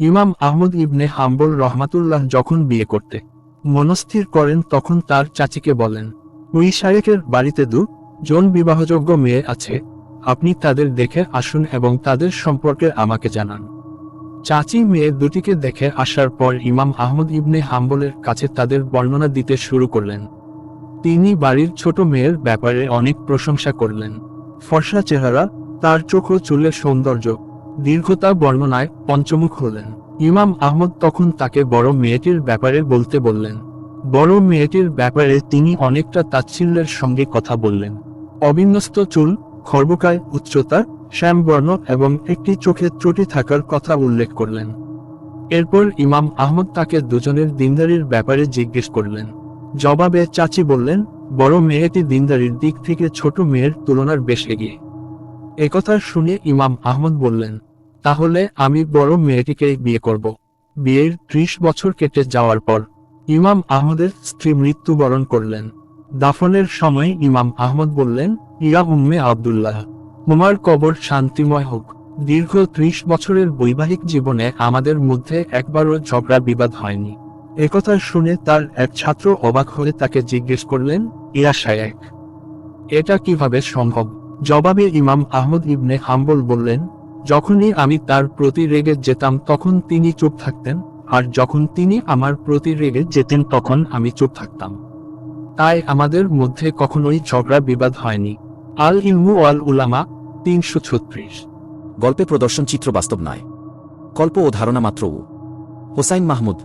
ইমাম আহমদ ইবনে হাম্বল রহমাতুল্লাহ যখন বিয়ে করতে মনস্থির করেন তখন তার চাচিকে বলেন, ওই শায়েখের বাড়িতে জন বিবাহযোগ্য মেয়ে আছে, আপনি তাদের দেখে আসুন এবং তাদের সম্পর্কে আমাকে জানান। চাচি মেয়ে দুটিকে দেখে আসার পর ইমাম আহমদ ইবনে হাম্বলের কাছে তাদের বর্ণনা দিতে শুরু করলেন। তিনি বাড়ির ছোট মেয়ের ব্যাপারে অনেক প্রশংসা করলেন। ফর্সা চেহারা, তার চোখ ও চুলের সৌন্দর্য, দীর্ঘতা বর্ণনায় পঞ্চমুখ হলেন। ইমাম আহমদ তখন তাকে বড় মেয়েটির ব্যাপারে বলতে বললেন। বড় মেয়েটির ব্যাপারে তিনি অনেকটা তাচ্ছিল্যের সঙ্গে কথা বললেন। অবিন্যস্ত চুল, খর্বকায় উচ্চতা, শ্যামবর্ণ এবং একটি চোখে ত্রুটি থাকার কথা উল্লেখ করলেন। এরপর ইমাম আহমদ তাকে দুজনের দিনদারির ব্যাপারে জিজ্ঞেস করলেন। জবাবে চাচি বললেন, বড় মেয়েটি দিনদারির দিক থেকে ছোট মেয়ের তুলনার বেশ এগিয়ে। একথা শুনে ইমাম আহমদ বললেন, তাহলে আমি বড় মেয়েটিকেই বিয়ে করব। বিয়ের 30 বছর কেটে যাওয়ার পর ইমাম আহমদের স্ত্রী মৃত্যুবরণ করলেন। দাফনের সময় ইমাম আহমদ বললেন, ইয়া উম্মে আব্দুল্লাহ, তোমার কবর শান্তিময় হোক। দীর্ঘ 30 বছরের বৈবাহিক জীবনে আমাদের মধ্যে একবারও ঝগড়া বিবাদ হয়নি। একথা শুনে তার এক ছাত্র অবাক হয়ে তাকে জিজ্ঞেস করলেন, ইয়া শায়েখ, এটা কিভাবে সম্ভব? জবাবে ইমাম আহমদ ইবনে হাম্বল বললেন, যখনই আমি তার প্রতি রেগে যেতাম তখন তিনি চুপ থাকতেন, আর যখন তিনি আমার প্রতি রেগে যেতেন তখন আমি চুপ থাকতাম। তাই আমাদের মধ্যে কখনোই ঝগড়া বিবাদ হয়নি। আল ইলমু ওয়াল উলামা 336। গল্পে প্রদর্শন চিত্র বাস্তব নয়, কল্প ও ধারণা মাত্র। হোসাইন মাহমুদ।